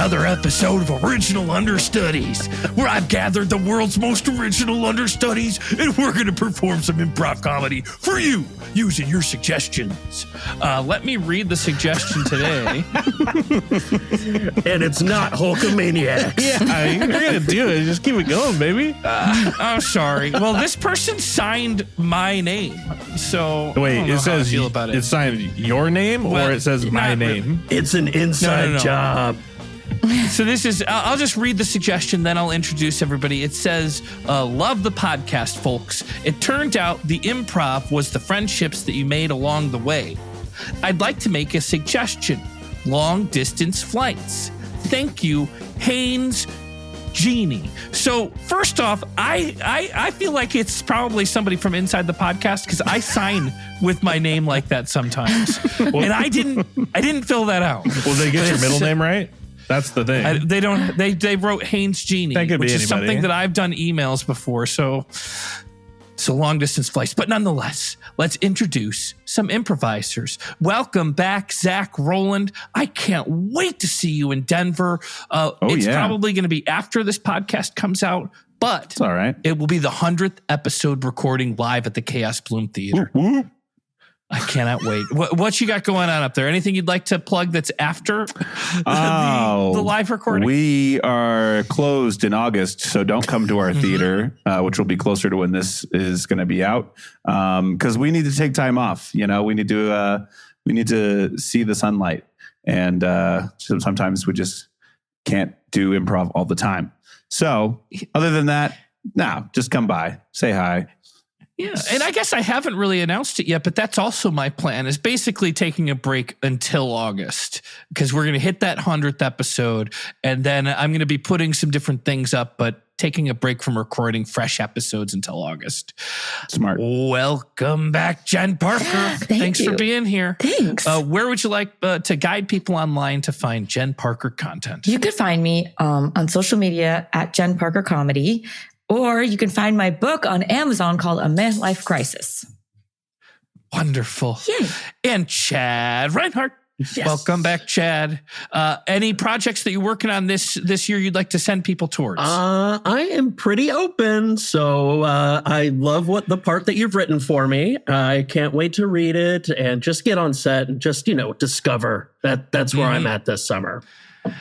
another episode of Original Understudies, where I've gathered the world's most original understudies, and we're going to perform some improv comedy for you, using your suggestions. Let me read the suggestion today. And it's not Hulkamaniacs. Yeah, you're going to do it. Just keep it going, baby. I'm sorry. Well, this person signed my name, so Wait, I don't know it says how I feel about it. It signed your name, Well, or it says my not name? really. It's an inside job. So this is, I'll just read the suggestion, then I'll introduce everybody. It says, love the podcast, folks. It turned out the improv was the friendships that you made along the way. I'd like to make a suggestion. Long distance flights. Thank you, Haynes Genie. So first off, I feel like it's probably somebody from inside the podcast, because I sign with my name like that sometimes. And I didn't fill that out. Will they get your middle name right? That's the thing. They don't. They wrote Haynes Genie, That could be which is anybody. something that I've done emails before. So long distance flights. But nonetheless, let's introduce some improvisers. Welcome back, Zach Rowland. I can't wait to see you in Denver. It's probably going to be after this podcast comes out, but It's all right. it will be the 100th episode recording live at the Chaos Bloom Theater. Whoop. I cannot wait. What you got going on up there? Anything you'd like to plug that's after the live recording? We are closed in August, so don't come to our theater, which will be closer to when this is going to be out, because we need to take time off. You know, we need to see the sunlight, and so sometimes we just can't do improv all the time. So other than that, no, just come by, say hi. Yeah, and I guess I haven't really announced it yet, but that's also my plan, is basically taking a break until August, because we're going to hit that 100th episode, and then I'm going to be putting some different things up, but taking a break from recording fresh episodes until August. Smart. Welcome back, Jen Parker. Thanks for being here. Thanks. Where would you like to guide people online to find Jen Parker content? You could find me on social media at Jen Parker Comedy. Or you can find my book on Amazon called A Midlife Crisis. Wonderful. Yay. And Chad Reinhardt. Yes. Welcome back, Chad. Any projects that you're working on this year you'd like to send people towards? I am pretty open, so I love the part that you've written for me. I can't wait to read it and just get on set and just, discover that's where I'm at this summer.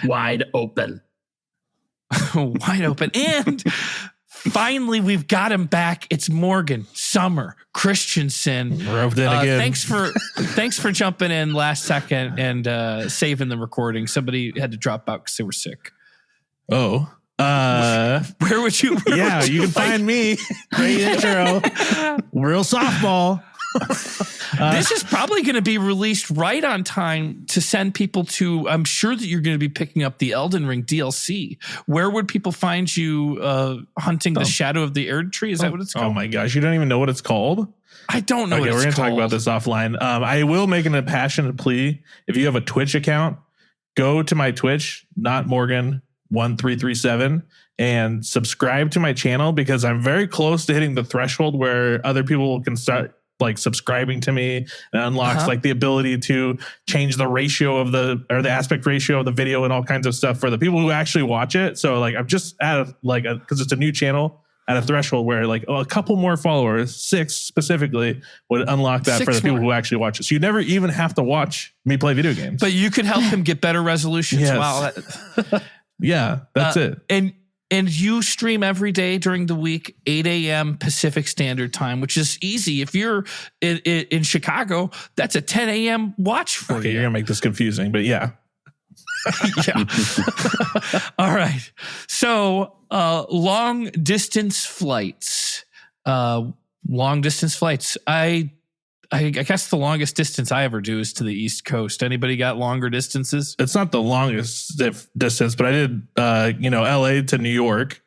Wide open. Wide open. And finally, we've got him back. It's Morgan Summer Christensen. Roped in again. Thanks for jumping in last second and saving the recording. Somebody had to drop out because they were sick. Oh. Where would you? Yeah, you can find me. Great intro. Real softball. This is probably going to be released right on time to send people to. I'm sure that you're going to be picking up the Elden Ring DLC. Where would people find you hunting the Shadow of the Erd Tree? Is that what it's called? Oh my gosh, you don't even know what it's called? I don't know. Okay, what we're it's going to talk called. about this offline. I will make an impassioned plea. If you have a Twitch account, go to my Twitch, not Morgan1337, and subscribe to my channel, because I'm very close to hitting the threshold where other people can start subscribing to me, and unlocks the ability to change the ratio of the aspect ratio of the video and all kinds of stuff for the people who actually watch it. So I'm just at because it's a new channel, at a threshold where a couple more followers, 6 specifically, would unlock that for the people who actually watch it. So you never even have to watch me play video games. But you could help him get better resolutions. Yes. Wow. Yeah, that's it. And you stream every day during the week, 8 a.m. Pacific Standard Time, which is easy. If you're in Chicago, that's a 10 a.m. watch for you. You're going to make this confusing, but yeah. Yeah. All right. So long distance flights. I guess the longest distance I ever do is to the East Coast. Anybody got longer distances? It's not the longest distance, but I did, LA to New York,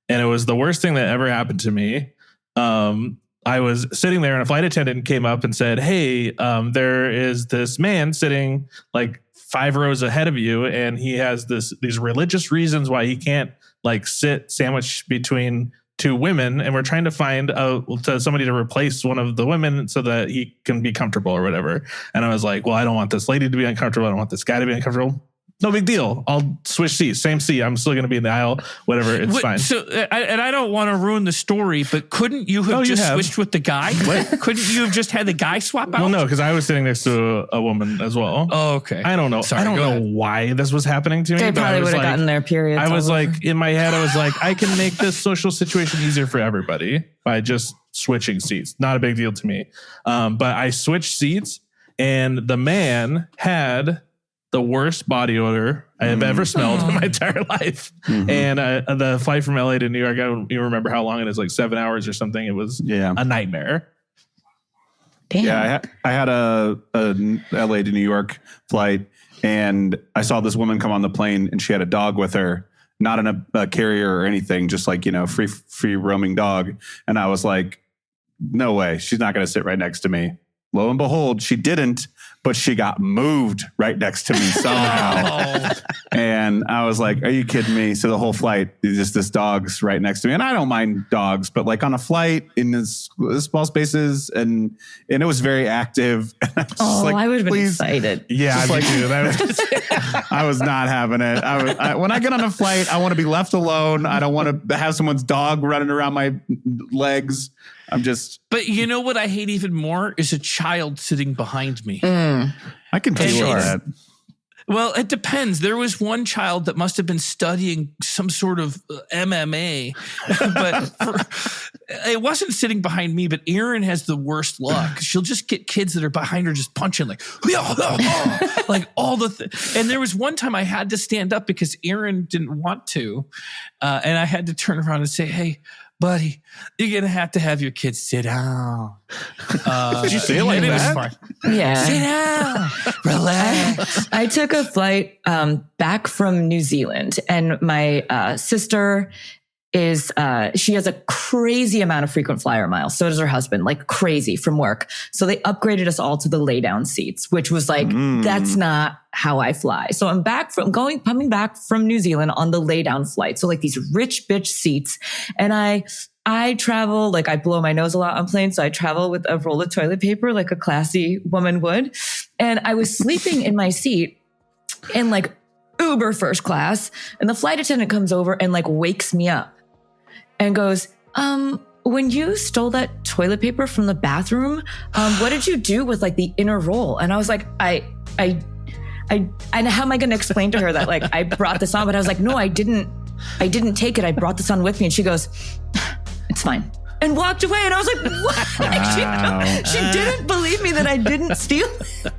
and it was the worst thing that ever happened to me. I was sitting there, and a flight attendant came up and said, "Hey, there is this man sitting 5 rows ahead of you, and he has these religious reasons why he can't sit sandwiched between 2 women, and we're trying to find somebody to replace one of the women so that he can be comfortable or whatever." And I was like, well, I don't want this lady to be uncomfortable. I don't want this guy to be uncomfortable. No big deal. I'll switch seats. Same seat. I'm still going to be in the aisle. Whatever. It's fine. So, I don't want to ruin the story, but couldn't you have switched with the guy? Couldn't you have just had the guy swap out? Well, no, because I was sitting next to a woman as well. Oh, okay. I don't know. Sorry, I don't know why this was happening to me. They but probably I was would have gotten their periods. I was all over. like, in my head, I was like, I can make this social situation easier for everybody by just switching seats. Not a big deal to me. But I switched seats, and the man had the worst body odor I have ever smelled in my entire life. And the flight from LA to New York, I don't even remember how long it is, like 7 hours or something. It was a nightmare. Damn. Yeah, I had a LA to New York flight, and I saw this woman come on the plane, and she had a dog with her, not in a carrier or anything, just like, free roaming dog. And I was like, no way, she's not going to sit right next to me. Lo and behold, she didn't, but she got moved right next to me somehow. And I was like, are you kidding me? So the whole flight, just this dog's right next to me. And I don't mind dogs, but like on a flight in this small spaces, and it was very active. I would have been excited. Yeah, I was not having it. When I get on a flight, I want to be left alone. I don't want to have someone's dog running around my legs. But you know what I hate even more is a child sitting behind me. I can feel that. Well, it depends. There was one child that must have been studying some sort of MMA, but it wasn't sitting behind me. But Erin has the worst luck. She'll just get kids that are behind her just punching like all the and there was one time I had to stand up because Erin didn't want to, and I had to turn around and say, "Hey, buddy, you're going to have your kids sit down." Did you say it like that? Yeah. Sit down. Relax. I took a flight back from New Zealand, and my sister she has a crazy amount of frequent flyer miles. So does her husband, like crazy from work. So they upgraded us all to the lay down seats, which was like, that's not how I fly. So I'm coming back from New Zealand on the lay down flight. So like these rich bitch seats. And I travel, like I blow my nose a lot on planes. So I travel with a roll of toilet paper, like a classy woman would. And I was sleeping in my seat in like uber first class. And the flight attendant comes over and like wakes me up and goes, when you stole that toilet paper from the bathroom, what did you do with like the inner roll? And I was like, I how am I going to explain to her that like I brought this on? But I was like, no, I didn't take it. I brought this on with me. And she goes, it's fine. And walked away. And I was like, what? Wow. She didn't believe me that I didn't steal it.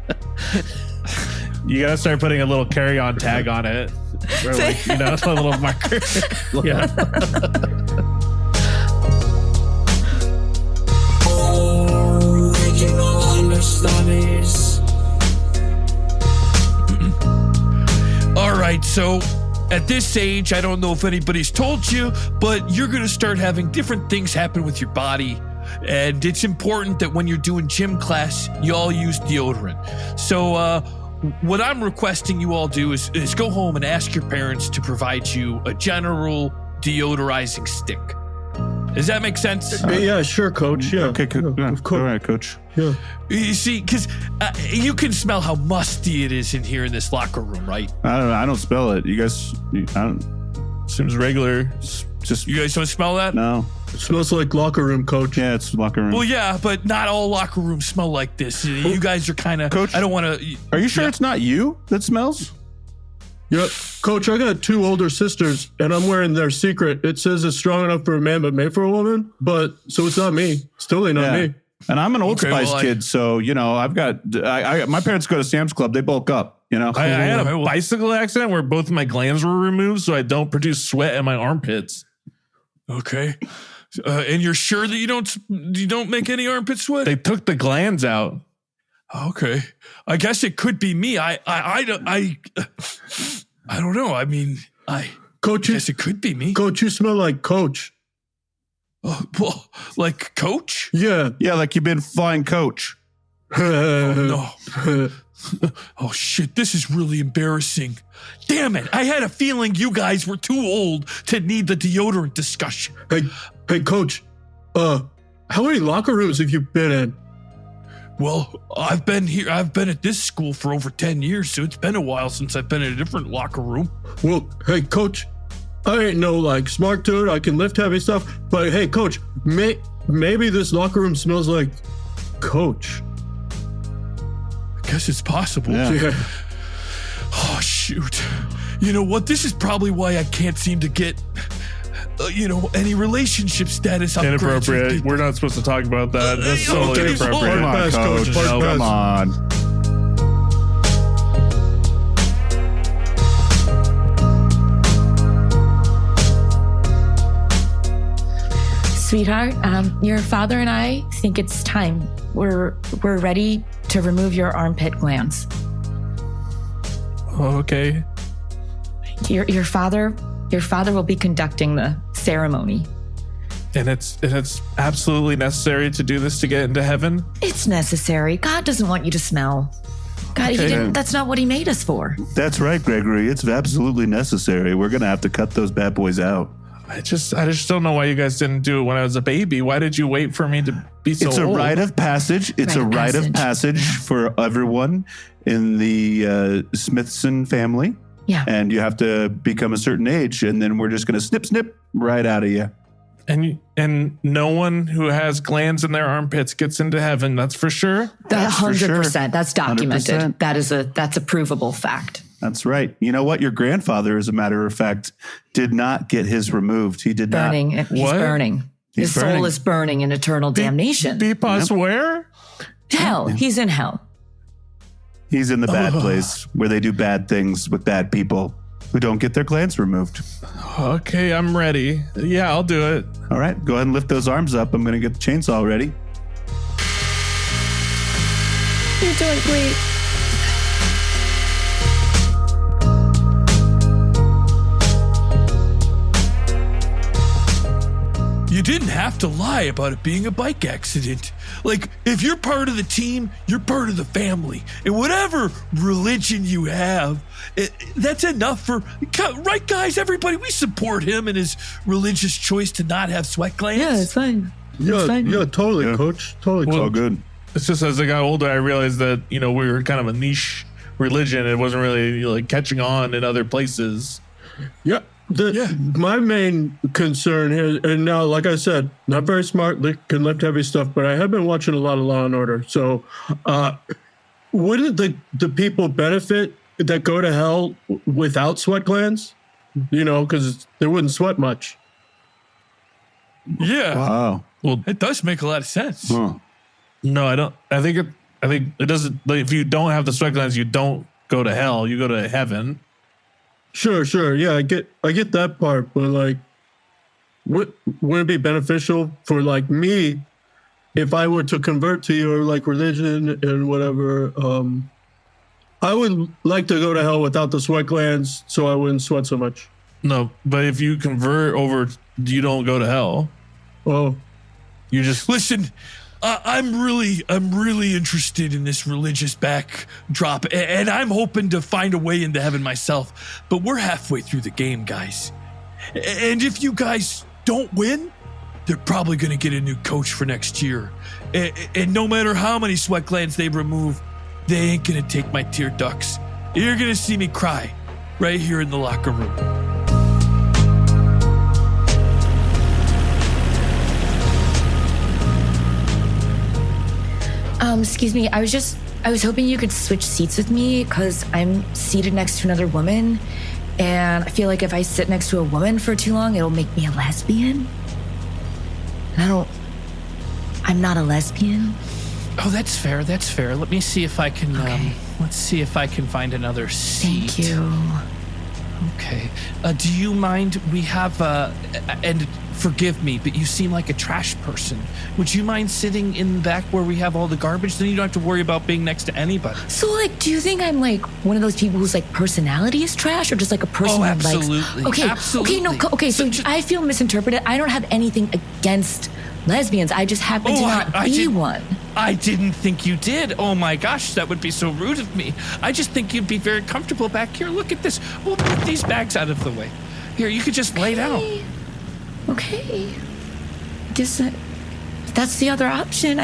You got to start putting a little carry-on tag on it. Or like, a little marker. Yeah. Original Understudies. All right, so at this age, I don't know if anybody's told you, but you're going to start having different things happen with your body. And it's important that when you're doing gym class, you all use deodorant. So what I'm requesting you all do is go home and ask your parents to provide you a general deodorizing stick. Does that make sense? Yeah, sure, Coach. Yeah. Okay, of course. All right, Coach. Yeah. You see, because you can smell how musty it is in here in this locker room, right? I don't know. I don't smell it. You guys, Seems regular. just You guys don't smell that? no. It smells like locker room, Coach. Yeah, it's locker room. Well, yeah, but not all locker rooms smell like this. You guys are kind of... Coach, I don't want to... Are you sure it's not you that smells? Yeah, Coach, I got 2 older sisters, and I'm wearing their secret. It says it's strong enough for a man, but made for a woman. But so it's not me. It's totally not me. And I'm an Old Okay, Spice well, kid, so I've got. My parents go to Sam's Club. They bulk up. I had a bicycle accident where both of my glands were removed, so I don't produce sweat in my armpits. Okay. And you're sure that you don't make any armpit sweat? They took the glands out. Okay. I guess it could be me. I don't know. I mean, Coach, guess it could be me. Coach, you smell like Coach. Well, like Coach? Yeah. Yeah, like you've been flying coach. No. Oh, shit. This is really embarrassing. Damn it. I had a feeling you guys were too old to need the deodorant discussion. Hey, Coach. How many locker rooms have you been in? Well, I've been here. I've been at this school for over 10 years, so it's been a while since I've been in a different locker room. Well, hey, coach, I ain't no like smart dude. I can lift heavy stuff, but hey, coach, maybe this locker room smells like coach. I guess it's possible. Yeah. Oh, shoot. You know what? This is probably why I can't seem to get, any relationship status upgrades. Inappropriate. We're not supposed to talk about that. That's totally okay, inappropriate. Come on, Pass, coach. coach. Hard Come pass. on. Sweetheart, your father and I think it's time. We're ready to remove your armpit glands. Okay. Your father will be conducting the ceremony. And it's absolutely necessary to do this to get into heaven. It's necessary. God doesn't want you to smell. God, Okay. that's not what he made us for. That's right, Gregory. It's absolutely necessary. We're going to have to cut those bad boys out. I just don't know why you guys didn't do it when I was a baby. Why did you wait for me to be so It's a old? rite of passage. It's a rite of passage for everyone in the Smithson family. Yeah. And you have to become a certain age, and then we're just going to snip right out of you. And no one who has glands in their armpits gets into heaven. That's for sure. That for sure. 100%. That's documented. 100%. That's a provable fact. That's right. You know what? Your grandfather, as a matter of fact, did not get his removed. He did Burning. not. He's What? burning. He's His burning. soul is burning in eternal damnation. Beepos where? Hell. He's in hell. He's in the bad place where they do bad things with bad people who don't get their glands removed. Okay, I'm ready. Yeah, I'll do it. All right, go ahead and lift those arms up. I'm going to get the chainsaw ready. You're doing great. You didn't have to lie about it being a bike accident. Like, if you're part of the team, you're part of the family. And whatever religion you have, that's enough for... Right, guys? Everybody, we support him and his religious choice to not have sweat glands. Yeah, it's fine. It's fine. Yeah, totally, Yeah. coach. Totally, It's all coach. good. It's just as I got older, I realized that, we were kind of a niche religion. It wasn't really like catching on in other places. Yeah. My main concern here, and now, like I said, not very smart, can lift heavy stuff, but I have been watching a lot of Law and Order. So, wouldn't the people benefit that go to hell without sweat glands? Because they wouldn't sweat much. Yeah. Wow. Well, It does make a lot of sense. Huh. no, I don't. I think it doesn't. Like, if you don't have the sweat glands, you don't go to hell. You go to heaven. Sure. Yeah, I get that part, but like, wouldn't it be beneficial for like me if I were to convert to your like religion and whatever? I would like to go to hell without the sweat glands, so I wouldn't sweat so much. No, but if you convert over, you don't go to hell. Oh, You just Listen, I'm really interested in this religious backdrop, and I'm hoping to find a way into heaven myself. But we're halfway through the game, guys. And if you guys don't win, they're probably going to get a new coach for next year. And no matter how many sweat glands they remove, they ain't going to take my tear ducts. You're going to see me cry right here in the locker room. Excuse me. I was hoping you could switch seats with me because I'm seated next to another woman, and I feel like if I sit next to a woman for too long, it'll make me a lesbian. And I'm not a lesbian. Oh, that's fair. That's fair. Let me see if I can. Okay. Let's see if I can find another seat. Thank you. Okay. Do you mind? We have. And forgive me, but you seem like a trash person. Would you mind sitting in the back where we have all the garbage? Then you don't have to worry about being next to anybody. So, like, do you think I'm like one of those people whose like personality is trash, or just like a person Oh, who likes? absolutely. Okay, Absolutely. okay, no, okay. So just- I feel misinterpreted. I don't have anything against lesbians. I just happen to not I be did- one. I didn't think you did. Oh my gosh, that would be so rude of me. I just think you'd be very comfortable back here. Look at this. We'll move these bags out of the way. Here, you could just lay down. Okay. Guess that's the other option.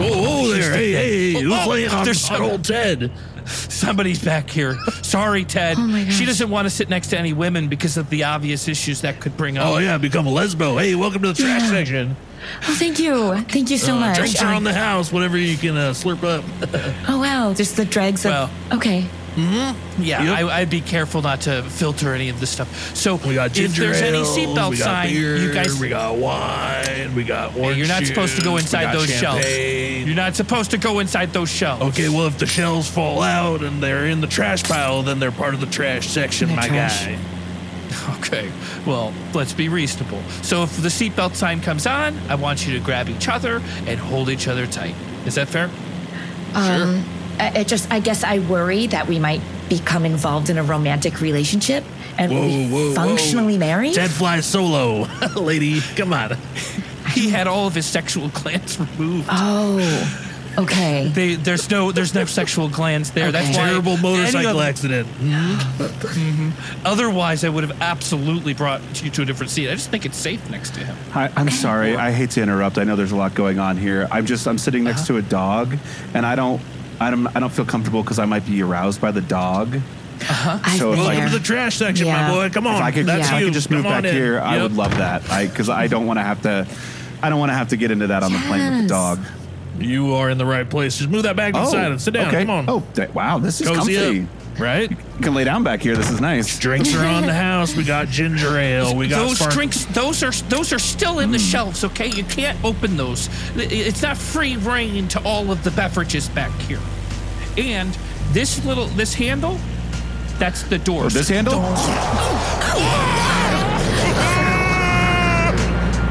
Oh, there. Hey, who's laying on there's old Ted? Somebody's back here. Sorry, Ted. Oh my gosh. She doesn't want to sit next to any women because of the obvious issues that could bring up. Oh, yeah, become a lesbo. Hey, welcome to the trash section. Oh, thank you. Thank you so much. Drinks are on the house, whatever you can slurp up. Oh, wow. Just the dregs of... Well. Okay. Yeah, Yep. I'd be careful not to filter any of this stuff. So We got if ginger there's any ale, seatbelt we got sign, beer, you guys... we got wine, we got orange you're not supposed to go juice, we inside got those shelves. champagne. You're not supposed to go inside those shelves. Okay, well, if the shells fall out and they're in the trash pile, then they're part of the trash section, The my trash. guy. Okay, well, let's be reasonable. So if the seatbelt sign comes on, I want you to grab each other and hold each other tight. Is that fair? I guess I worry that we might become involved in a romantic relationship and Whoa. functionally married. Ted flies solo. Lady, come on. He had all of his sexual glands removed. Oh, okay. There's no sexual glands there. That's why Terrible any motorcycle of- accident. Otherwise, I would have absolutely brought you to a different seat. I just think it's safe next to him. Hi, I'm sorry. I hate to interrupt. I know there's a lot going on here. I'm sitting next to a dog, and I don't feel comfortable because I might be aroused by the dog. I've So if been I- Welcome there. to the trash section, Yeah. my boy. Come on. If I could, That's if I you. could just move Come on back in. here, I Yep. would love that. Because I don't want to have to. I don't want to have to get into that on the plane with the Yes. dog. You are in the right place. Just move that back inside and sit down. Okay. Come on. Oh, wow. This is Cozy comfy. up. Right? You can lay down back here. This is nice. Drinks are on the house. We got ginger ale. We got Those spark- drinks, those are still in the shelves. Okay, you can't open those. It's not free reign to all of the beverages back here. And this handle, that's the door. Oh, this handle?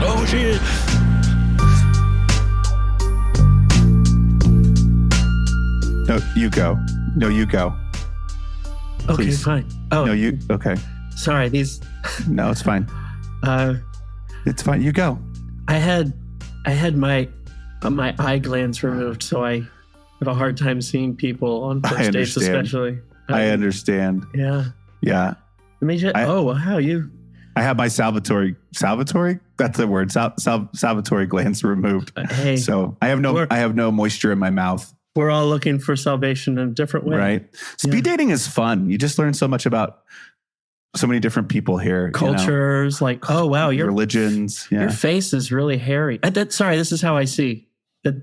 Oh, shit. No, you go. No, you go. Okay, Please. fine. Oh, No, you. Okay. sorry. These. No, it's fine. Uh, It's fine. You go. I had my eye glands removed, so I have a hard time seeing people on I first dates, understand. especially. I understand. Yeah. Yeah. Let me just. I- Oh wow, you. I have my Salvatore. That's the word. Salvatore glands removed. Hey, So I have no moisture in my mouth. we're all looking for salvation in a different way. Right. Speed dating is fun. You just learn so much about so many different people here. you know? Cultures, like, oh wow, your Religions. Yeah. face is really hairy. Sorry, this is how I see.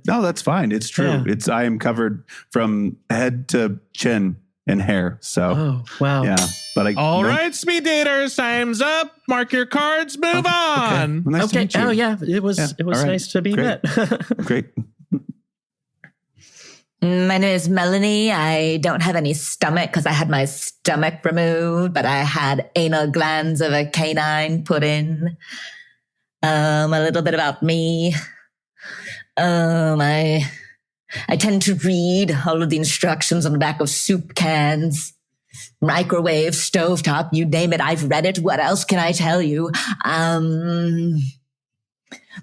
No, that's fine. It's true. Yeah. I am covered from head to chin in hair. So Oh wow. yeah. But All right, speed daters, time's up. Mark your cards. Move on. Well, nice to Okay. meet you. Oh yeah, it was Yeah, all right. nice to be Great. met. Great. My name is Melanie. I don't have any stomach because I had my stomach removed, but I had anal glands of a canine put in. A little bit about me. I tend to read all of the instructions on the back of soup cans, microwave, stovetop, you name it. I've read it. What else can I tell you? The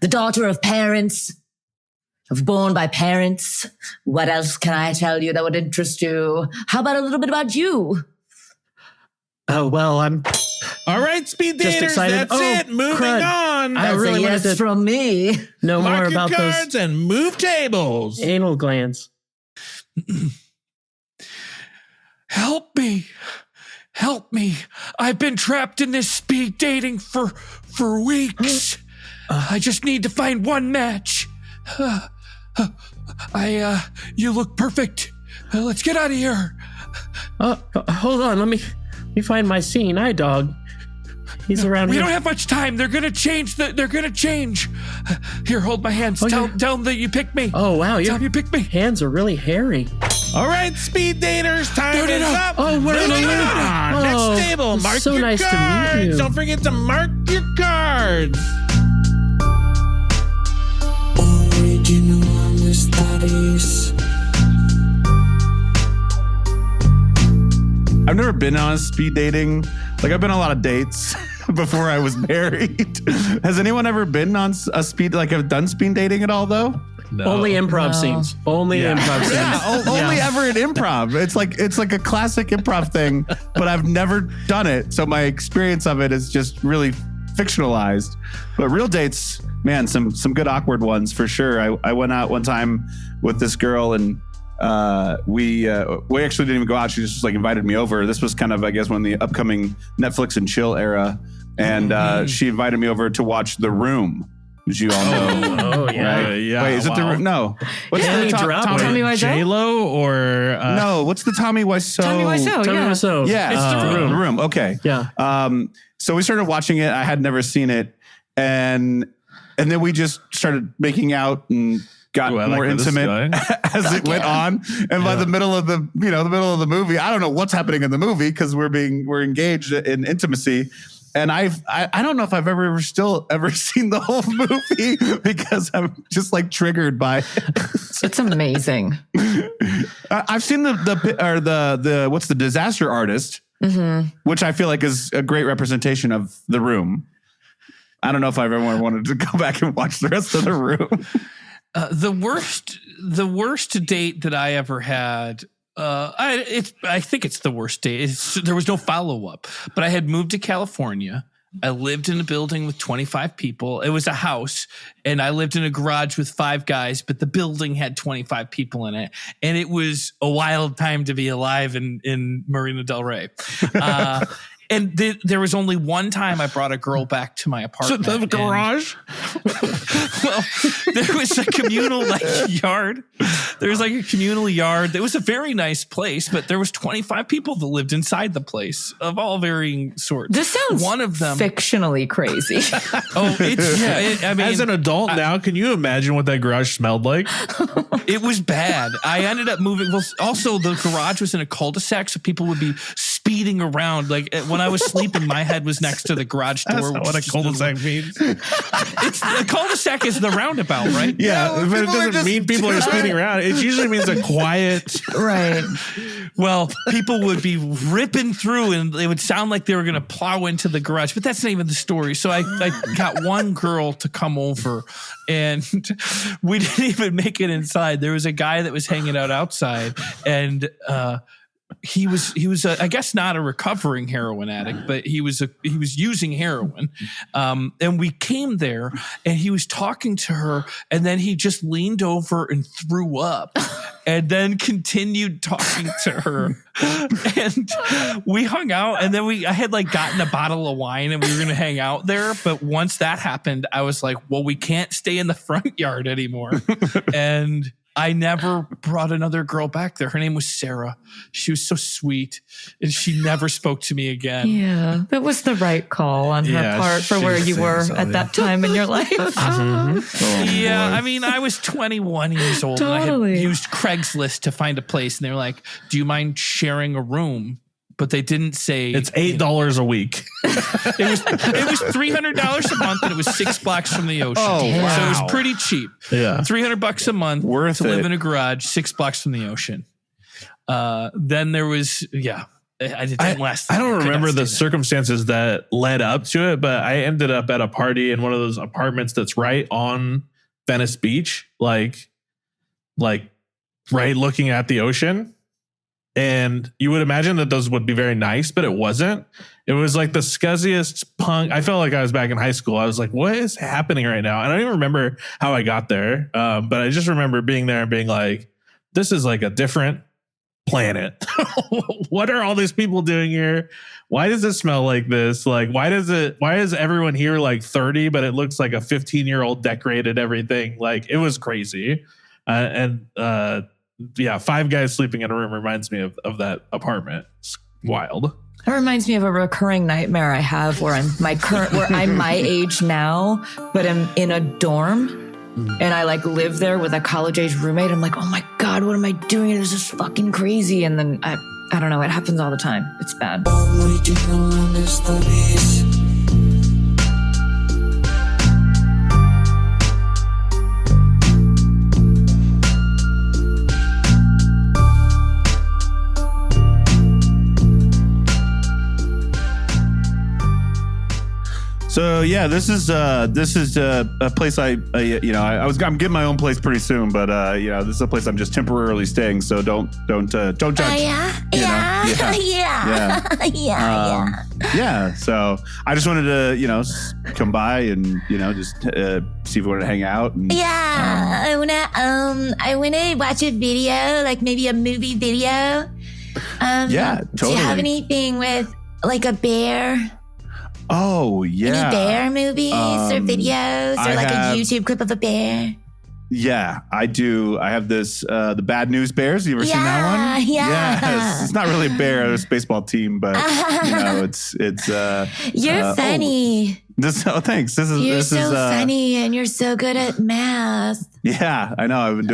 daughter of parents. Of born by parents. What else can I tell you that would interest you? How about a little bit about you? Oh well, I'm. All right, speed Just daters, excited. that's Oh, it. Moving crud. on. I That's really a wanted yes to from me. know more Mark your about those cards and move tables. anal glands. Help me. Help me. I've been trapped in this speed dating for weeks. I just need to find one match. You look perfect. Let's get out of here. Hold on. Let me find my seeing eye dog. He's around We here. don't have much time. They're gonna change. They're gonna change. Here, hold my hands. Oh, tell you're- them that you picked me. Oh wow, Tell your them you picked me. hands are really hairy. All right, speed daters, time No, no, is no. up. Oh, we're Moving in the- on. Oh, Next table, mark so your nice to meet cards. you. Don't forget to mark your cards. Original Understudies. I've never been on speed dating. Like I've been on a lot of dates before I was married. Has anyone ever been on a speed, like have done speed dating at all though? No. Only improv scenes. Only improv scenes. Yeah, only ever in improv. It's like a classic improv thing, but I've never done it. So my experience of it is just really fictionalized. But real dates, man, some good awkward ones for sure. I went out one time with this girl, and we actually didn't even go out. She just like invited me over. This was kind of, I guess, when the upcoming Netflix and chill era, and she invited me over to watch The Room, as you all know. Oh yeah. Right? Yeah. Wait, is it The Room? No. What's Danny the Drop- Tommy Wiseau? J-Lo or No, what's the Tommy Wiseau? Tommy Wiseau, Tommy yeah. Wiseau. Yeah, It's The Room. The Room. Okay. Yeah. So we started watching it. I had never seen it, and then we just started making out and got Ooh, I like more where this is intimate going. as it went on. And by the middle of the movie, I don't know what's happening in the movie because we're engaged in intimacy. And I don't know if I've ever seen the whole movie because I'm just like triggered by it. It's amazing. I've seen the what's the Disaster Artist, which I feel like is a great representation of The Room. I don't know if I've ever wanted to go back and watch the rest of The Room. The worst date that I ever had. I think it's the worst date. There was no follow up, but I had moved to California. I lived in a building with 25 people. It was a house, and I lived in a garage with 5 guys, but the building had 25 people in it, and it was a wild time to be alive in Marina del Rey. And there was only one time I brought a girl back to my apartment. the garage? Well, there was a communal yard. There was like a communal yard. It was a very nice place, but there was 25 people that lived inside the place of all varying sorts. This sounds one of them fictionally crazy. Oh, it's I mean, As an adult now, can you imagine what that garage smelled like? it was bad. I ended up moving. Well, also the garage was in a cul-de-sac, so people would be speeding around. Like when I was sleeping, my head was next to the garage door. That's not what a cul-de-sac means. It's the cul-de-sac is the roundabout, right? Yeah, but it people are doesn't just- mean people are speeding around. It usually means a quiet. Right. Well, people would be ripping through and they would sound like they were going to plow into the garage, but that's not even the story. So I got one girl to come over and we didn't even make it inside. There was a guy that was hanging out outside and, he was I guess not a recovering heroin addict, but he was using heroin. And we came there and he was talking to her and then he just leaned over and threw up and then continued talking to her. And we hung out and then I had like gotten a bottle of wine and we were going to hang out there. But once that happened, I was like, well, we can't stay in the front yard anymore. And I never brought another girl back there. Her name was Sarah. She was so sweet, and she never spoke to me again. Yeah, that was the right call on her Yeah, part for she where was you saying were something. at that time in your life. Yeah, I mean, I was 21 years old. And I Totally. had used Craigslist to find a place, and they were like, "Do you mind sharing a room?" But they didn't say It's $8 a week. It was $300 a month, and it was 6 blocks from the ocean. Oh, So it wow. was pretty cheap. Yeah. $300 a month Worth to live it. in a garage, 6 blocks from the ocean. Then there was, yeah, I didn't last. I don't Could not remember stay the there. circumstances that led up to it, but I ended up at a party in one of those apartments that's right on Venice Beach, like right looking at the ocean. And you would imagine that those would be very nice, but it wasn't. It was like the scuzziest punk. I felt like I was back in high school. I was like, what is happening right now? And I don't even remember how I got there. But I just remember being there and being like, this is like a different planet. What are all these people doing here? Why does it smell like this? Like, why is everyone here like 30, but it looks like a 15-year-old decorated everything? Like, it was crazy. Yeah, 5 guys sleeping in a room reminds me of that apartment. It's wild. That reminds me of a recurring nightmare I have where I'm my age now, but I'm in a dorm and I like live there with a college age roommate. I'm like, oh my God, what am I doing? This is fucking crazy. And then I don't know. It happens all the time. It's bad. Original Understudies. So yeah, this is a place I'm getting my own place pretty soon, but this is a place I'm just temporarily staying. So don't judge. Yeah. So I just wanted to come by and just see if we wanted to hang out. And, I wanna watch a video, like maybe a movie video. Yeah, totally. Do you have anything with like a bear? Oh, yeah. Any bear movies or videos or like a YouTube clip of a bear? Yeah, I do. I have this, the Bad News Bears. You ever seen that one? Yeah. Yes. It's not really a bear, it's a baseball team, but it's You're funny. Thanks. You're so funny and you're so good at math. Yeah, I know. I've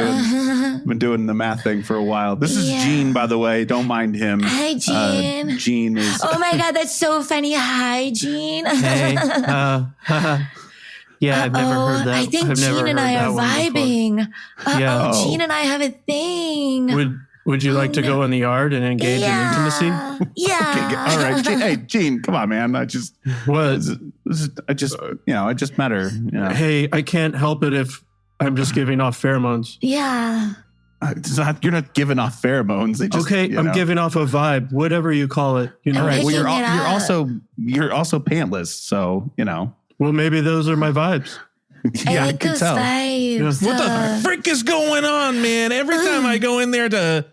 been doing the math thing for a while. This is Gene, by the way. Don't mind him. Hi, Gene. Gene is. Oh my God, that's so funny. Hi, Gene. Hey. Yeah, I've never heard that. I think Gene and I are vibing. Yeah. Gene and I have a thing. Would you like to go in the yard and engage in intimacy? Yeah. Okay, all right. Hey, Gene, come on, man. I just met her. Hey, I can't help it if I'm just giving off pheromones. Yeah. You're not giving off pheromones. I'm giving off a vibe, whatever you call it. All right. Well, Picking you're also pantless, so Well, maybe those are my vibes. Yeah, I I like can those tell. vibes. What the frick is going on, man? Every time I go in there to,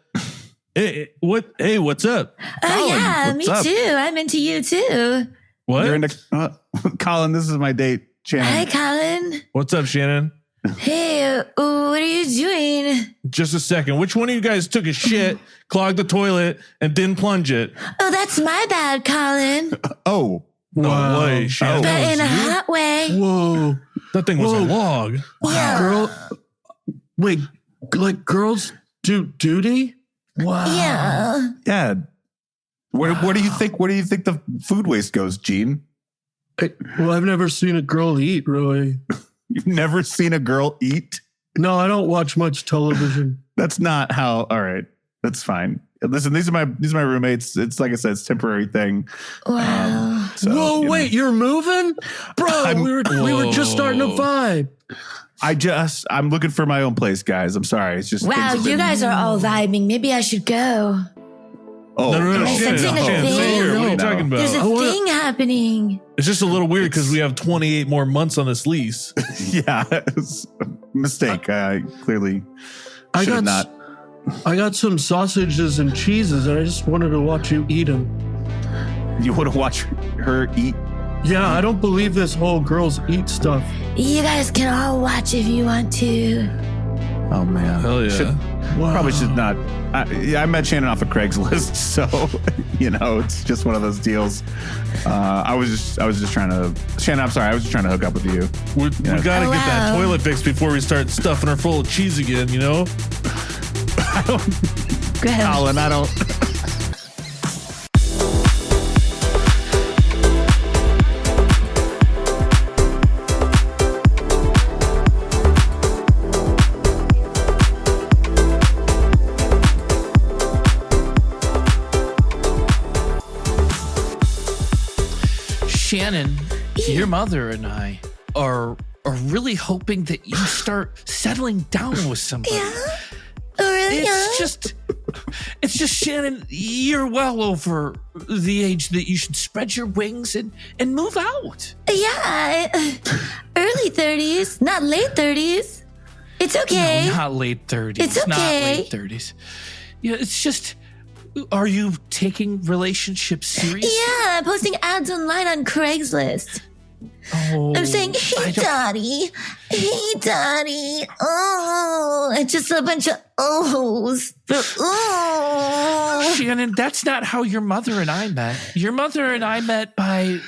what's up? Oh, yeah, what's me up? too. I'm into you too. What? You're Colin, this is my date, Shannon. Hi, Colin. What's up, Shannon? Hey, what are you doing? Just a second. Which one of you guys took a shit, clogged the toilet, and didn't plunge it? Oh, that's my bad, Colin. Oh. No Wow. way, Shannon. But That in a was you? hot way. Whoa. That thing was a log. Yeah. Wait, like girls do duty? Wow. Yeah. Yeah. Where do you think the food waste goes, Gene? Well, I've never seen a girl eat, really. You've never seen a girl eat? No, I don't watch much television. That's not how. All right, that's fine. Listen, these are my roommates. It's like I said, it's a temporary thing. Wow. Whoa, wait, you're moving? Bro, we were just starting to vibe. I'm looking for my own place, guys. I'm sorry. It's just Wow, you guys are all vibing. Maybe I should go. Oh, No, Am I Shannon, sensing a Shannon, thing? stay here. What are you No. talking There's a about? thing happening. It's just a little weird because we have 28 more months on this lease. Yeah, it's a mistake. I clearly should have not. I got some sausages and cheeses, and I just wanted to watch you eat them. You want to watch her eat? Yeah, I don't believe this whole girls eat stuff. You guys can all watch if you want to. Oh man, Hell yeah. Probably should not. I met Shannon off of Craigslist, so it's just one of those deals. I was just trying to. Shannon, I'm sorry. I was just trying to hook up with you. We gotta Oh, get that wow. toilet fixed before we start stuffing her full of cheese again, Go ahead. Colin, I don't. Shannon, your mother and I are really hoping that you start settling down with somebody. Oh, really? It's just Shannon, you're well over the age that you should spread your wings and move out. Yeah. Early 30s, not late 30s. It's okay. No, not late 30s. It's Not okay. late 30s. Yeah, it's just, are you taking relationships seriously? Yeah, I'm posting ads online on Craigslist. Oh, I'm saying, hey, Daddy. Oh, it's just a bunch of ohs. Oh. Shannon, that's not how your mother and I met. Your mother and I met by,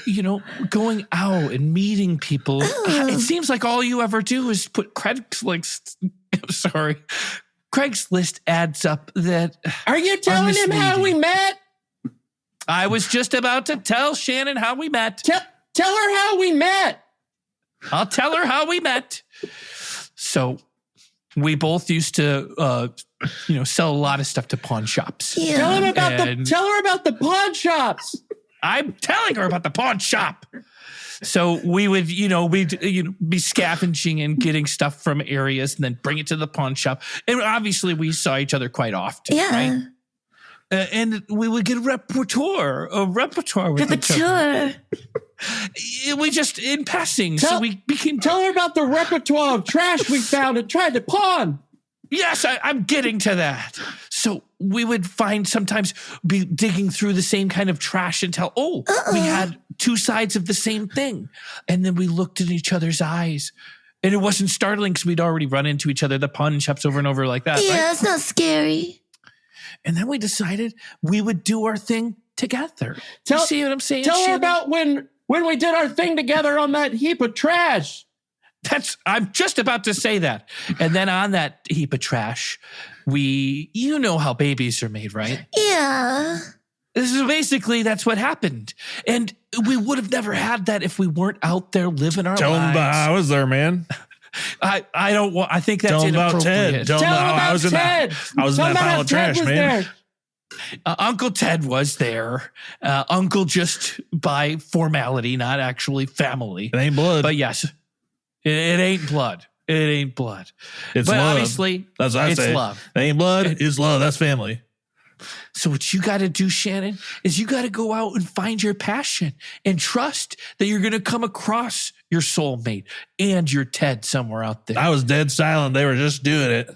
going out and meeting people. It seems like all you ever do is put Craigslist ads up that. Are you telling him how we met? I was just about to tell Shannon how we met. Tell her how we met. I'll tell her how we met. So we both used to, sell a lot of stuff to pawn shops. Yeah. Tell her And- about the pawn shops. I'm telling her about the pawn shop. So we would, be scavenging and getting stuff from areas and then bring it to the pawn shop. And obviously we saw each other quite often, Yeah. right? And we would get a repertoire with each other. We just, in passing, so we became... Tell her about the repertoire of trash we found and tried to pawn. Yes, I'm getting to that. So we would sometimes be digging through the same kind of trash and tell, we had two sides of the same thing. And then we looked in each other's eyes. And it wasn't startling because we'd already run into each other at the pawn shops over and over like that. Yeah, right? it's not scary. And then we decided we would do our thing together. You see what I'm saying? Tell her Shannon? about when we did our thing together on that heap of trash. I'm just about to say that. And then on that heap of trash, you know how babies are made, right? Yeah. So basically, that's what happened. And we would have never had that if we weren't out there living our Tell him lives. about how I was there, man. I think that's Tell him about Ted. inappropriate. Tell him how I was in Ted. I was in Tell that him pile how of Ted trash, was man. there. Uncle Ted was there. Uncle just by formality, not actually family. It ain't blood. But yes, it ain't blood. It ain't blood. It's but love. obviously, That's what I it's say. love. It ain't blood. It's love. That's family. So what you got to do, Shannon, is you got to go out and find your passion and trust that you're going to come across your soulmate and your Ted somewhere out there. I was dead silent. They were just doing it.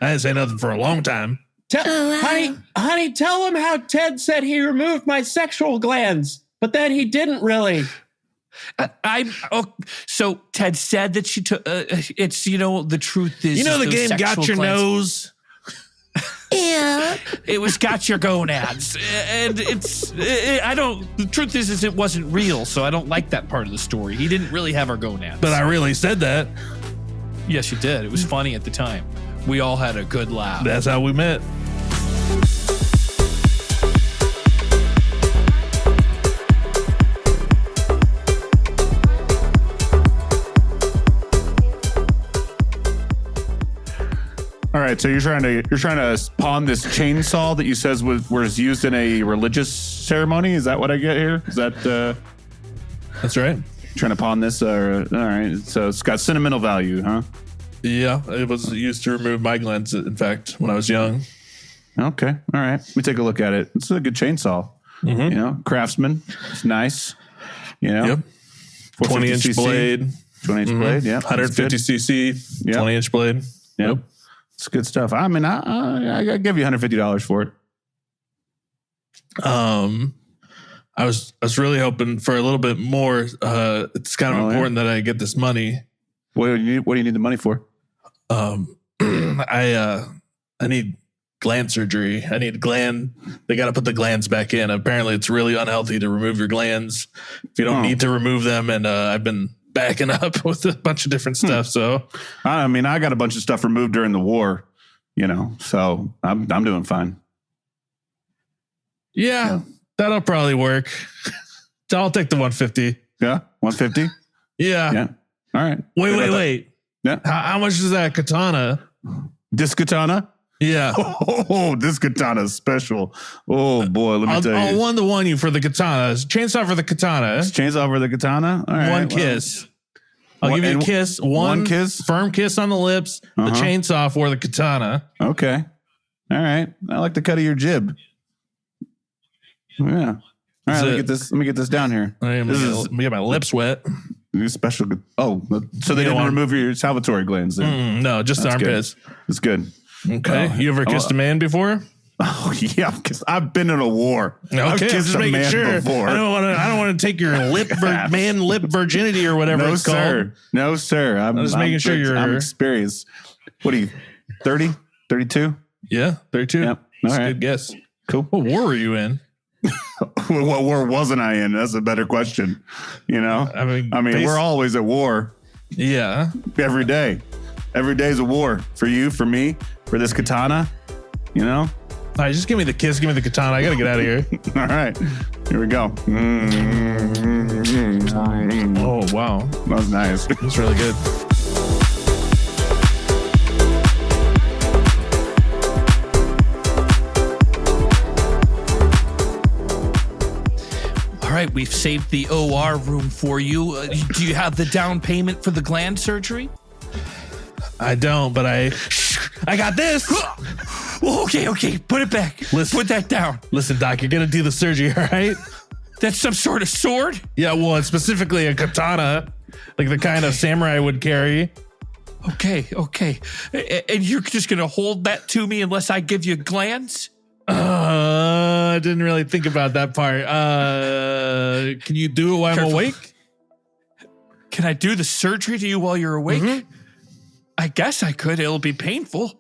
I didn't say nothing for a long time. Honey, tell him how Ted said he removed my sexual glands, but then he didn't really. So Ted said that she took. It's the truth is. You know the those game sexual Got Your glands- Nose? Yeah. It was got your gonads, and the truth is it wasn't real, so I don't like that part of the story. He didn't really have our gonads. But I really said that. Yes, you did. It was funny at the time. We all had a good laugh. That's how we met. All right, so you're trying to pawn this chainsaw that you says was used in a religious ceremony. Is that what I get here? Is that That's right. trying to pawn this? All right, so it's got sentimental value, huh? Yeah, it was used to remove my glands, in fact, when I was young. Okay, all right. Let me take a look at it. It's a good chainsaw. Craftsman. It's nice. Yep. 20-inch 450cc. blade. 20-inch blade. Yeah, 150 cc. Yeah. 20-inch blade. Yep. It's good stuff. I mean, I give you $150 for it. I was really hoping for a little bit more. It's kind of important that I get this money. What do you need the money for? I need gland surgery. I need they got to put the glands back in. Apparently it's really unhealthy to remove your glands if you don't need to remove them. And I've been backing up with a bunch of different stuff. So, I mean, I got a bunch of stuff removed during the war, so I'm doing fine. yeah, that'll probably work. I'll take the 150. Yeah. 150. Yeah. Yeah. All right. Wait. Yeah. How much is that katana? This katana. Yeah. Oh, this katana is special. Oh boy, let me tell I'll you. 1-to-1 you for the katana. Chainsaw for the katana. Chainsaw for the katana. All right. One kiss. I'll give you a kiss. One kiss. Firm kiss on the lips. The chainsaw for the katana. Okay. All right. I like the cut of your jib. Yeah. All right. Let me get this down here. Let me get my lips wet. Special. Oh, so they didn't remove your salivatory glands then? No, just the armpits. It's good. Okay. You ever kissed a man before? Oh yeah, because I've been in a war. Okay, I've I'm kissed just a making man sure. before. I don't want to take your man lip virginity or whatever No it's sir. called. No sir. I'm just making sure you're. I'm experienced. What are you? 30? 32? Yeah, 32. Yep. That's All a right. good guess. Cool. What war were you in? What war wasn't I in? That's a better question. I mean, we're always at war Yeah. every day. Every day's a war for you, for me, for this katana. All right, just give me the kiss. Give me the katana. I got to get out of here. All right. Here we go. Oh, wow. That was nice. That's really good. All right, right, we've saved the OR room for you. Do you have the down payment for the gland surgery? I don't, but I got this. Okay, put it back. Put that down. Listen, Doc, you're gonna do the surgery, all right? That's some sort of sword? Yeah, well, it's specifically a katana, like the kind of samurai would carry. Okay. And you're just gonna hold that to me unless I give you glands? I didn't really think about that part. Can you do it while I'm awake? Can I do the surgery to you while you're awake? Mm-hmm. I guess I could. It'll be painful.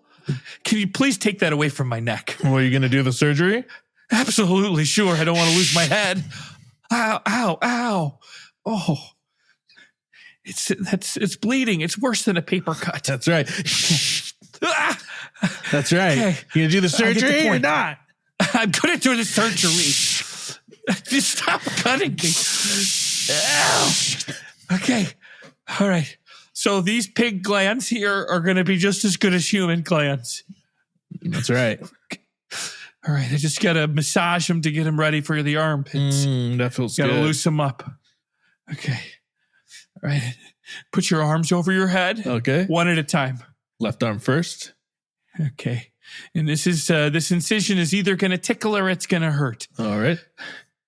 Can you please take that away from my neck? Well, are you gonna do the surgery? Absolutely, sure. I don't want to lose my head. Ow. Oh. It's bleeding. It's worse than a paper cut. That's right. That's right. Okay. You gonna do the surgery or not? I'm gonna do the surgery. Just stop cutting me. Ow. Okay. All right. So these pig glands here are gonna be just as good as human glands. That's right. All right. I just gotta massage them to get them ready for the armpits. That feels good. Gotta loose them up. Okay. All right. Put your arms over your head. Okay. One at a time. Left arm first. Okay. And this incision is either going to tickle or it's going to hurt. All right.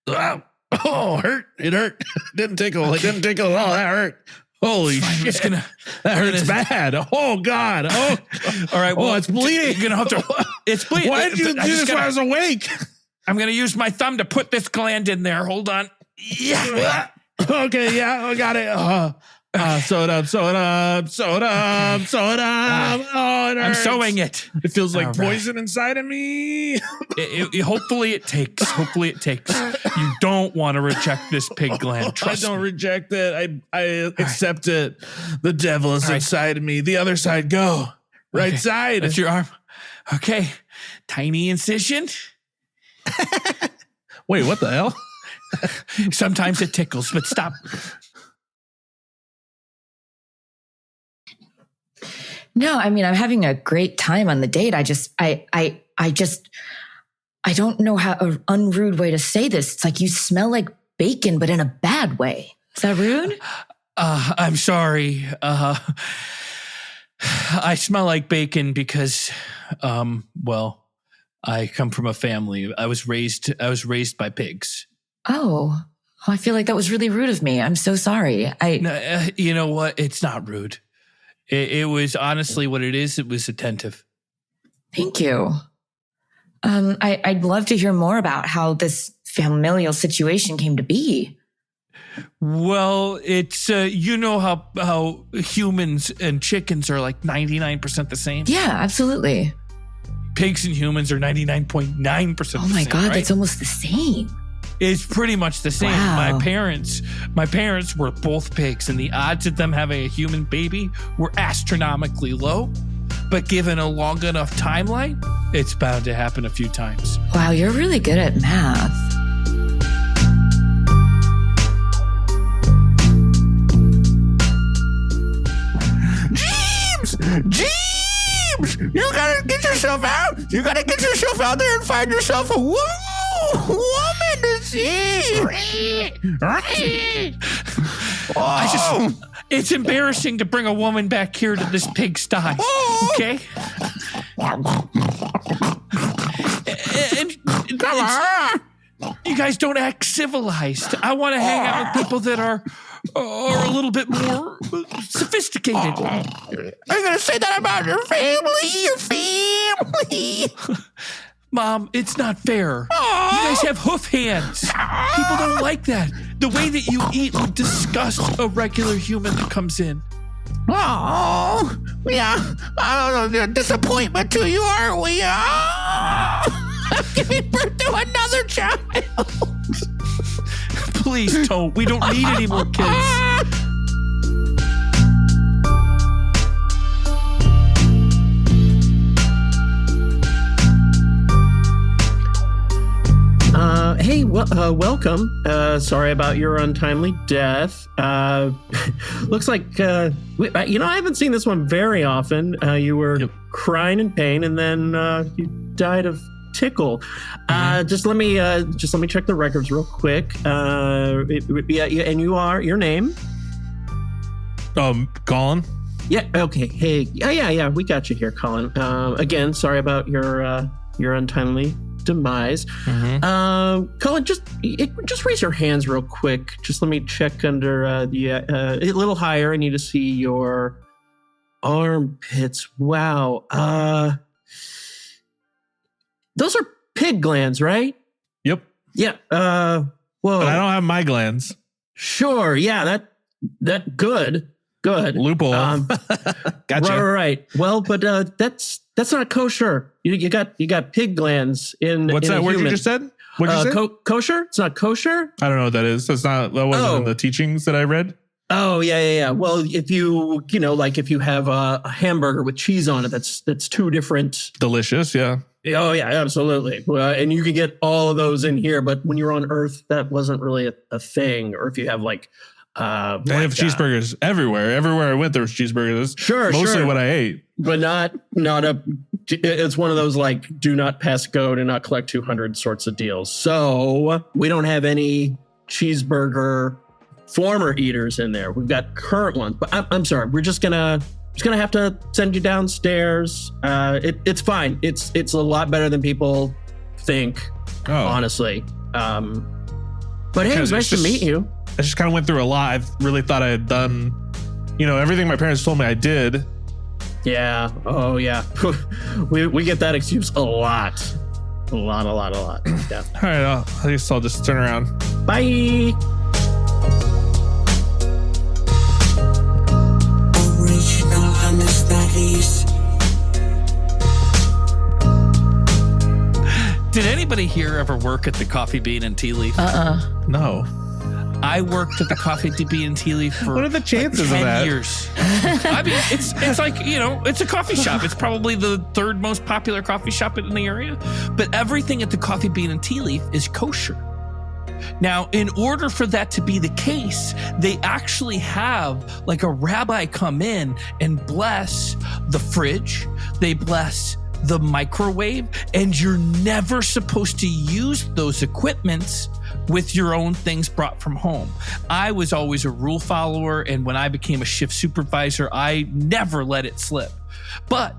Wow. Oh, hurt. It hurt. Didn't tickle. Okay. It didn't tickle at all. That hurt. Holy shit. That hurts bad. Oh, God. Oh, all right. Well, it's bleeding. You're going to have to. It's bleeding. Why did you do this when I was awake? I'm going to use my thumb to put this gland in there. Hold on. Yeah. Okay. Yeah. I got it. Sew it up. Oh, it hurts. I'm sewing it. It feels like poison inside of me. Hopefully it takes. You don't want to reject this pig gland. Trust I don't me. reject it. I accept it. The devil is inside of me. The other side, go. Right side. Lift your arm. Okay. Tiny incision. Wait, what the hell? Sometimes it tickles, but stop. No, I mean, I'm having a great time on the date. I don't know how an unrude way to say this. It's like you smell like bacon, but in a bad way. Is that rude? I'm sorry. I smell like bacon because, I come from a family. I was raised by pigs. Oh, I feel like that was really rude of me. I'm so sorry. You know what? It's not rude. It was honestly what it is. It was attentive. Thank you. I'd love to hear more about how this familial situation came to be. Well, it's you know how humans and chickens are like 99% the same. Yeah, absolutely. Pigs and humans are 99.9% the same. Oh my God, right? that's almost the same. It's pretty much the same. Wow. My parents were both pigs, and the odds of them having a human baby were astronomically low. But given a long enough timeline, it's bound to happen a few times. Wow, you're really good at math. James! You gotta get yourself out. You gotta get yourself out there and find yourself a woman to see. It's embarrassing to bring a woman back here to this pigsty. Okay? You guys don't act civilized. I want to hang out with people that are a little bit more sophisticated. Are you gonna say that about your family? Mom, it's not fair. You guys have hoof hands. People don't like that. The way that you eat would disgust a regular human that comes in. Oh, yeah. I don't know. Disappointment to you, aren't we? Giving birth to another child. Please don't. We don't need any more kids. Hey, welcome. Sorry about your untimely death. Looks like, I haven't seen this one very often. You were crying in pain, and then you died of tickle. Just let me check the records real quick. And your name? Colin. Yeah. Okay. Hey. Yeah. We got you here, Colin. Again, sorry about your untimely demise. Colin, just raise your hands real quick. Just let me check under a little higher. I need to see your armpits. Wow. Those are pig glands, right? Yep. Yeah. Whoa. But I don't have my glands. Sure. Yeah. That good. Loophole. Gotcha. Right. Well, but that's not kosher. You got pig glands in. What's in that a word human. you just said? What'd you say? Kosher? It's not kosher. I don't know what that is. That wasn't in the teachings that I read. Oh yeah. Well, if you have a hamburger with cheese on it, that's two different. Delicious. Yeah. Oh yeah, absolutely. And you can get all of those in here, but when you're on Earth, that wasn't really a thing. Or if you have they have cheeseburgers everywhere. Everywhere I went, there was cheeseburgers. Sure, Mostly what I ate. But not it's one of those do not pass go, do not collect 200 sorts of deals. So we don't have any cheeseburger former eaters in there. We've got current ones, but I'm sorry. We're just gonna have to send you downstairs. It's fine. It's a lot better than people think, honestly. But hey, it was nice to meet you. I just kind of went through a lot. I really thought I had done, everything my parents told me I did. Yeah. Oh, yeah. we get that excuse a lot. A lot. Yeah. All right. I guess I'll just turn around. Bye. Original Understudies. Did anybody here ever work at the Coffee Bean and Tea Leaf? No. I worked at the Coffee Bean and Tea Leaf for what are the chances of 10 that? years. I mean, it's like, it's a coffee shop. It's probably the third most popular coffee shop in the area. But everything at the Coffee Bean and Tea Leaf is kosher. Now, in order for that to be the case, they actually have like a rabbi come in and bless the fridge. They bless the microwave, and you're never supposed to use those equipments with your own things brought from home. I was always a rule follower, and when I became a shift supervisor, I never let it slip. But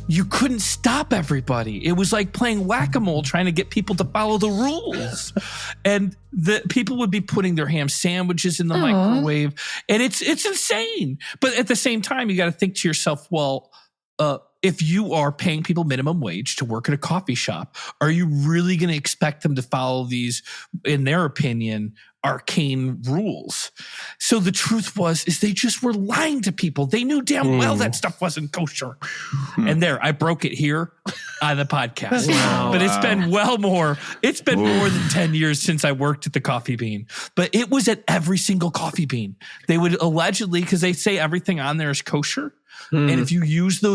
you couldn't stop everybody. It was like playing whack-a-mole trying to get people to follow the rules. And the people would be putting their ham sandwiches in the microwave, and it's insane. But at the same time, you got to think to yourself, well, if you are paying people minimum wage to work at a coffee shop, are you really going to expect them to follow these, in their opinion, arcane rules? So the truth is they just were lying to people. They knew damn well that stuff wasn't kosher. And I broke it here on the podcast. Wow. But it's been more than 10 years since I worked at the Coffee Bean. But it was at every single Coffee Bean. They would allegedly, because they say everything on there is kosher. And if you use the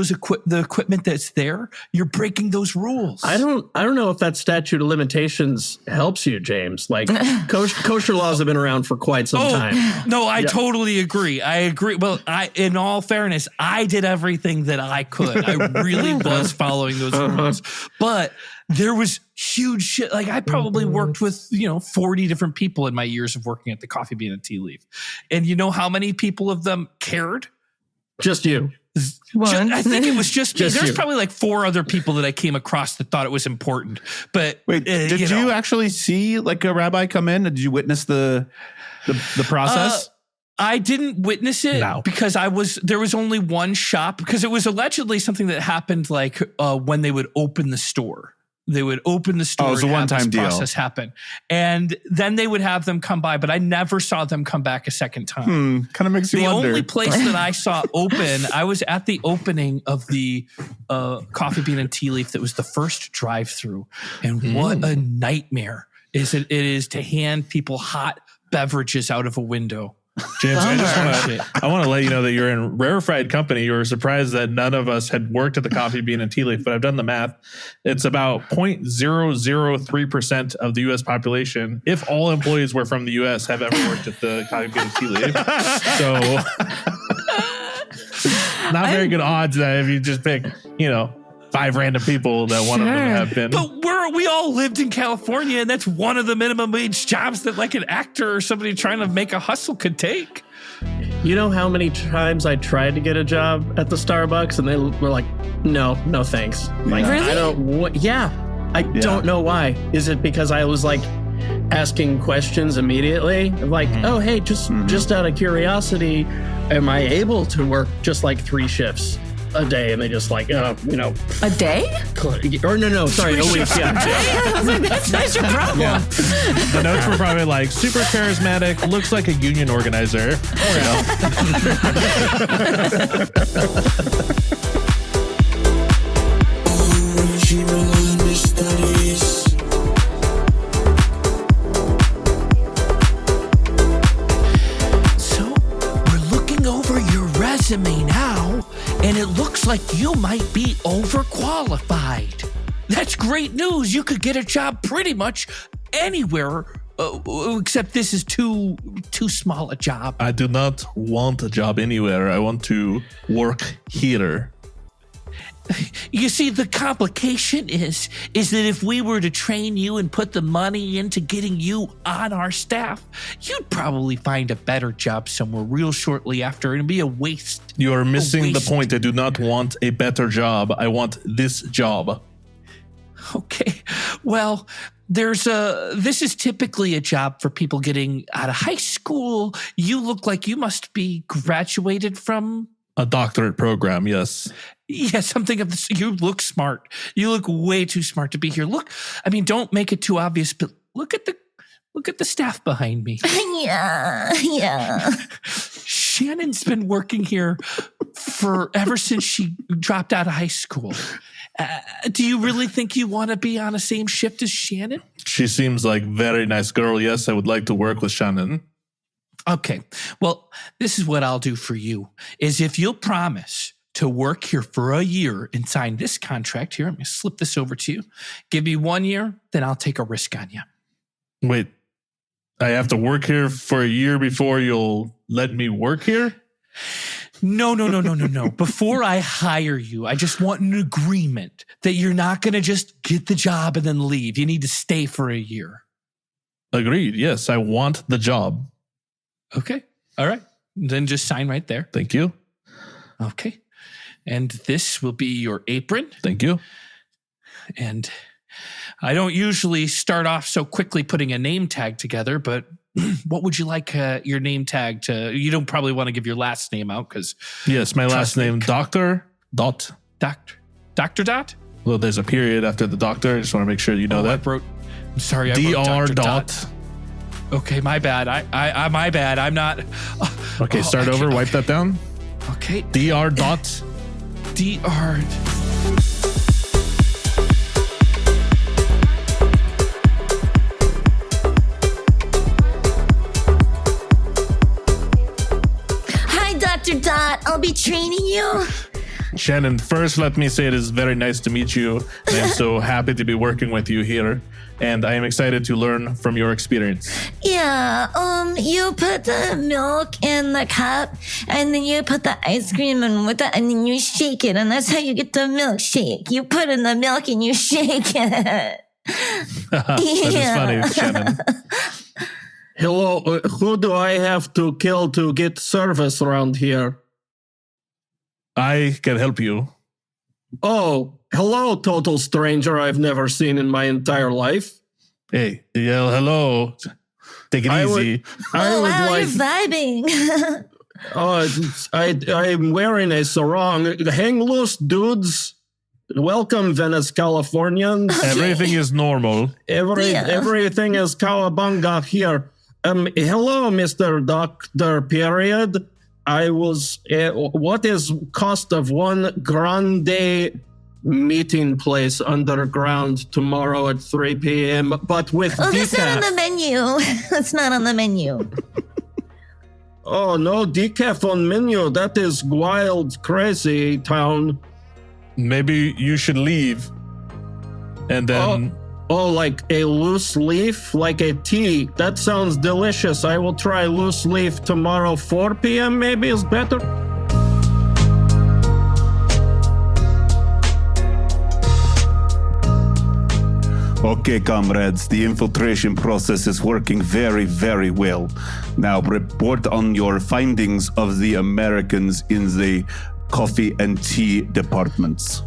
equipment that's there, you're breaking those rules. I don't know if that statute of limitations helps you, James. Like kosher laws have been around for quite some time. No, I totally agree. I agree. Well, in all fairness, I did everything that I could. I really was following those rules. But there was huge shit. Like I probably worked with, 40 different people in my years of working at the Coffee Bean and Tea Leaf. And you know how many people of them cared? Just you. I think it was just me. There's you. probably like 4 other people that I came across that thought it was important. But wait, did you actually see like a rabbi come in? Did you witness the process? I didn't witness it because there was only one shop, because it was allegedly something that happened like when they would open the store. They would open the store. Oh, it was a one-time deal. Process happen, and then they would have them come by. But I never saw them come back a second time. Kind of makes you wonder. The only place that I saw open, I was at the opening of the Coffee Bean and Tea Leaf. That was the first drive-through, and what a nightmare it is to hand people hot beverages out of a window. James, I want to let you know that you're in rarefied company. You were surprised that none of us had worked at the Coffee Bean and Tea Leaf, but I've done the math. It's about 0.003% of the U.S. population, if all employees were from the U.S., have ever worked at the Coffee Bean and Tea Leaf. So, not very good odds that if you just pick, 5 random people that one of them have been. But we all lived in California, and that's one of the minimum wage jobs that like an actor or somebody trying to make a hustle could take. You know how many times I tried to get a job at the Starbucks and they were like, no thanks. Like, Really? I don't, I don't know why. Is it because I was like asking questions immediately? Like, oh, hey, just out of curiosity, am I able to work just like 3 shifts a day? And they just like, A day? or no, sorry, a week. Yeah. That's not your problem. Yeah. The notes were probably like, super charismatic, looks like a union organizer. Original Understudies. So we're looking over your resume now, and it looks like you might be overqualified. That's great news. You could get a job pretty much anywhere, except this is too small a job. I do not want a job anywhere. I want to work here. You see, the complication is that if we were to train you and put the money into getting you on our staff, you'd probably find a better job somewhere real shortly after. It'd be a waste. You are missing the waste. point. I do not want a better job. I want this job. Okay, well, this is typically a job for people getting out of high school. You look like you must be graduated from A doctorate program, yes. yeah, something of this. You look smart. You look way too smart to be here. Look, I mean, don't make it too obvious, but look at the staff behind me. Yeah. Shannon's been working here ever since she dropped out of high school. Do you really think you want to be on the same shift as Shannon? She seems like very nice girl. Yes, I would like to work with Shannon. Okay. Well, this is what I'll do for you is if you'll promise to work here for a year and sign this contract here, I'm going to slip this over to you. Give me 1 year, then I'll take a risk on you. Wait, I have to work here for a year before you'll let me work here? No. Before I hire you, I just want an agreement that you're not going to just get the job and then leave. You need to stay for a year. Agreed. Yes, I want the job. Okay. All right. Then just sign right there. Thank you. Okay. And this will be your apron. Thank you. And I don't usually start off so quickly putting a name tag together, but what would you like your name tag to? You don't probably want to give your last name out because. Yes, my last name, Dr. Dot. Dr. Dot? Well, there's a period after the doctor. I just want to make sure you know that. I'm sorry, I wrote Dr. Dr. Dot. Okay, my bad. I my bad. I'm not. Okay, start over. Wipe that down. Okay. Dr. Dot. Dr. Hi, Dr. Dot. I'll be training you. Shannon, first let me say it is very nice to meet you. And I'm so happy to be working with you here. And I am excited to learn from your experience. Yeah, you put the milk in the cup, and then you put the ice cream in with it, and then you shake it, and that's how you get the milkshake. You put in the milk and you shake it. That is funny, Shannon. Hello, who do I have to kill to get service around here? I can help you. Oh, hello, total stranger I've never seen in my entire life. Hey, yeah, hello. Take it easy. Oh, wow, you're vibing. I'm wearing a sarong. Hang loose, dudes. Welcome, Venice, Californians. Everything is normal. Everything is cowabunga here. Hello, Mr. Doctor, period. What is cost of one grande meeting place underground tomorrow at 3 p.m. but with Oh, that's not on decaf? the menu. That's not on the menu. Oh, no decaf on menu. That is wild, crazy town. Maybe you should leave. And then Oh, like a loose leaf, like a tea. That sounds delicious. I will try loose leaf tomorrow. 4 p.m. maybe is better. Okay, comrades, the infiltration process is working very, very well. Now report on your findings of the Americans in the coffee and tea departments.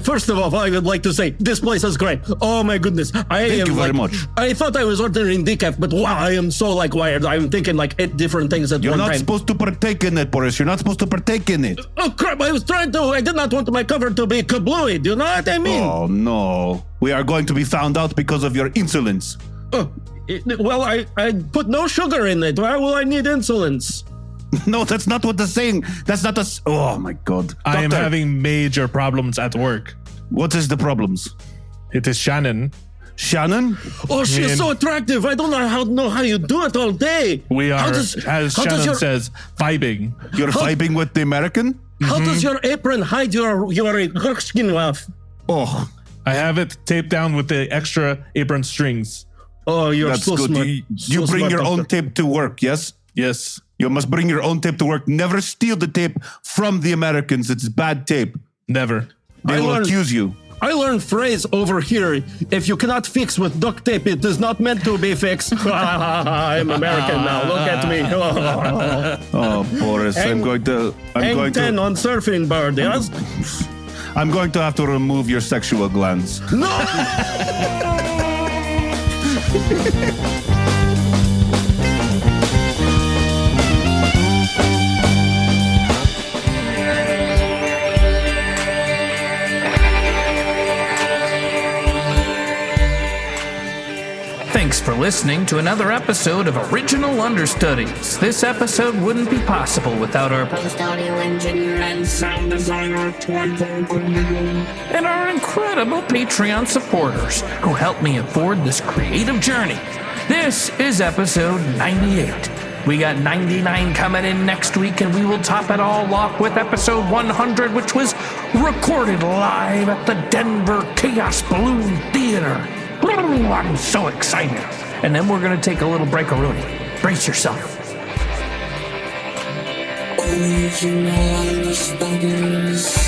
First of all, I would like to say this place is great. Oh my goodness! Thank you very much. I thought I was ordering decaf, but wow, I am so wired. I'm thinking 8 different things at You're one not time. supposed to partake in it, Boris. You're not supposed to partake in it. Oh crap! I was trying to. I did not want my cover to be kablooey. Do you know what I mean? Oh no. We are going to be found out because of your insolence. Well, I put no sugar in it. Why will I need insolence? No, that's not what they're saying. That's not Oh my God. I am Doctor, having major problems at work. What is the problems? It is Shannon. Shannon? Oh, she's so attractive. I don't know how you do it all day. We are, as Shannon says, vibing. You're vibing with the American? How does your apron hide your skin off? Oh, I have it taped down with the extra apron strings. Oh, you're that's so good. smart. You bring your own tape to work, yes? Yes. You must bring your own tape to work. Never steal the tape from the Americans. It's bad tape. Never. They will accuse you. I learned phrase over here. If you cannot fix with duct tape, it is not meant to be fixed. I'm American now. Look at me. Oh, Boris, I'm going to on surfing board, yes? I'm going to have to remove your sexual glands. No! Thanks for listening to another episode of Original Understudies. This episode wouldn't be possible without our Post-audio engineer and sound designer, Toivo, and our incredible Patreon supporters who helped me afford this creative journey. This is episode 98. We got 99 coming in next week, and we will top it all off with episode 100, which was recorded live at the Denver Chaos Balloon Theater. I'm so excited. And then we're going to take a little break-a-rooney. Brace yourself. Original Understudies.